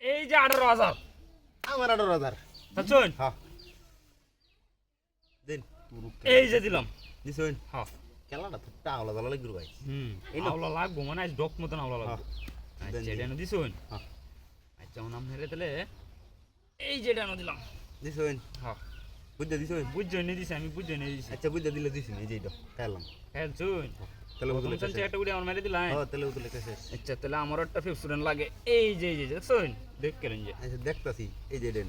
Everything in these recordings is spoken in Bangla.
এই যে 18,000 আমার 18,000 বুঝছেন হ্যাঁ দেন এই যে দিলাম দিছেন হ্যাঁ খেলাটা তো টাওলা দালা লাগবে ভাই এই আওলা লাগবো মানে আজ ডক মতন আওলা লাগবো দেন, আচ্ছা দেন। এটা দিছুন হ্যাঁ আচ্ছা নাম হেরে তাহলে এই যে এটা দিলাম দিছেন হ্যাঁ বুঝতে দিছেন বুঝছো নি দিছি আমি বুঝছো নি দিছি আচ্ছা বুঝতে দিলে দিছেন এই যে এটা খেলাম খেলছুন তাহলে প্রথম বুঝলে চলছে একটা উড়ে আমার মেরে দিলাম হ্যাঁ তাহলে বুঝলে শেষ আচ্ছা তাহলে আমার একটা ফিফসুরেন লাগে এই যে দেখছুন দেখ কেলেন যে আচ্ছা দেখতাছি এই যে এটা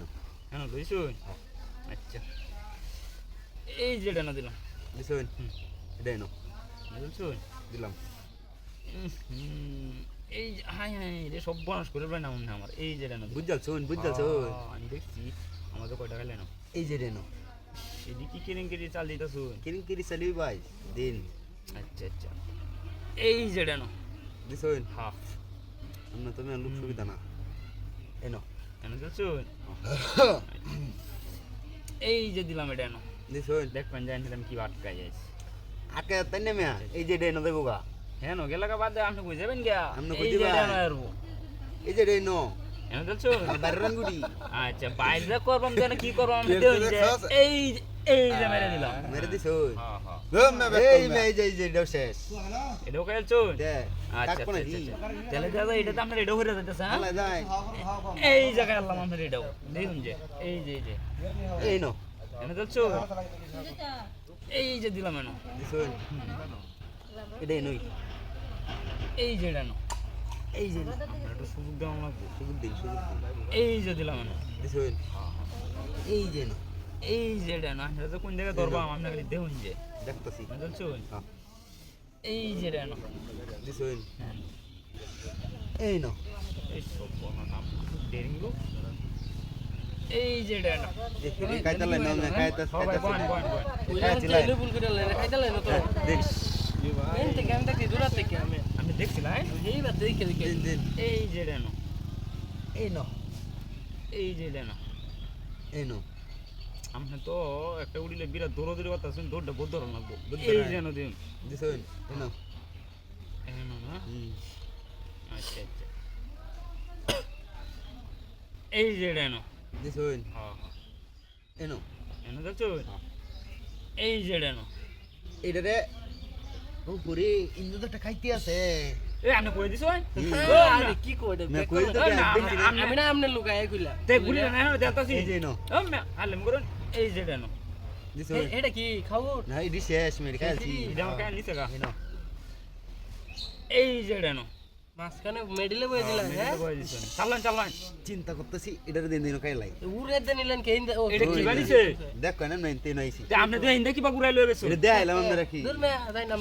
হ্যাঁ বুঝছুন আচ্ছা এই যে এটা দিলাম দিছেন এটা বুঝছুন দিলাম এই যে হাই হাই রে সব বনাস করে না মনে হয় আমার এই যে এটা বুঝছুন আমি দেখছি আমাদের কয় টাকা লেনো এই যে এটা এদিকে কিরিং কিরি চাল দিতেছুন কিরিং কিরি চালিবি ভাই দিন আচ্ছা আচ্ছা এই যে এটা দিছেন হ্যাঁ আমরা তুমি লোক সুবিধা না এনো কেন চলছুন এই যে দিলাম এটা দিছেন দেখবেন জানি আমি কি আটকাই যাইছি আকে তাই না মিয়া এই যে এটা দেবো গা হ্যাঁ নো গেলা বাদ আপনি বুঝাবেন গিয়া আপনি এই যে বুঝিবা। এটা আরবো এই যে এটা কেন চলছুন বাইরের গুড়ি আচ্ছা বাইরে করবাম যেন কি করবাম আমি দেই যে এই এই যে মেরে দিলাম মেরে দিছ হ্যাঁ হ্যাঁ এই মে এই যে এটা শেষ এটাও খেলছুন দে আচ্ছা কাকপনা আচ্ছা কি আচ্ছা তাহলে দাদা এটা তো আপনার এটাও হয়ে যাচ্ছে হ্যাঁ আলা যাই এই জায়গায় আল্লাহ আপনার এটাও দেখুন যে এই যে এই নো কেন চলছো এই যে দিলাম এনো দিছুন এটা নই এই যে এটা নো এই যে একটা সুযোগ দেওয়া লাগবে সুযোগ দিন এই যে দিলাম এনো দিছুন এই যে নো এই যে এটা না এটা তো কোন জায়গায় ধরবাম আপনার খালি দেখুন যে দেখতাছি চলছো হ্যাঁ এই যে এটা নো দিছুন হ্যাঁ এই নো এই সব বলা নাম ডেরিং গো এই যে এটা নো এই কাইতালে নাম না কাইতা সবাই বন বন বন ভুল করে খাইতালে না তো দেখ এন থেকে আমি দেখি দূর থেকে আমি দেখছিলাম এই বাদ দেখে দেখে দিন দিন এই যে এটা নো এই নো এই যে এটা নো এই নো আপনি তো একটা উড়িলে বিরাট দৌড়াদৌড়ি করতেছেন দৌড়টা বহুত ধরন লাগবো বুঝতে এই নাই। যেন দিন দিছুন এই নো না আচ্ছা আচ্ছা এই যে এটা নো দিছুন হ্যাঁ হ্যাঁ এই নো এনে দেখছো এই যে এটা নো এটা রে ও পুরি ইন্দু তো একটা খাইতে আছে এ আপনি কই দিছো আরে কি করে মে কই তো আমি না আমনে লুকায় কইলা তে গুলি না না দেখতাছি এই যে নো ও মে আলেম করুন এই যে এটা নো দিছুন এটা কি খাবো না এই শেষ মেরে খাইছি এটা আমার কাছে নিছে গা এই নো এই যে এটা নো মাঝখানে মেডিলে বই দিলা হ্যাঁ চালান চালান চিন্তা করতেছি এটার দিন দিন খাইলাই উড়ে দে নিলেন কেন এটা কি বানিছে দেখ কেন নাই তে নাইছি আপনি তো হিন্দা কি বা ঘুরাই লয়ে গেছো এটা দেখাইলাম আমরা রাখি দূর মে আদাই নাম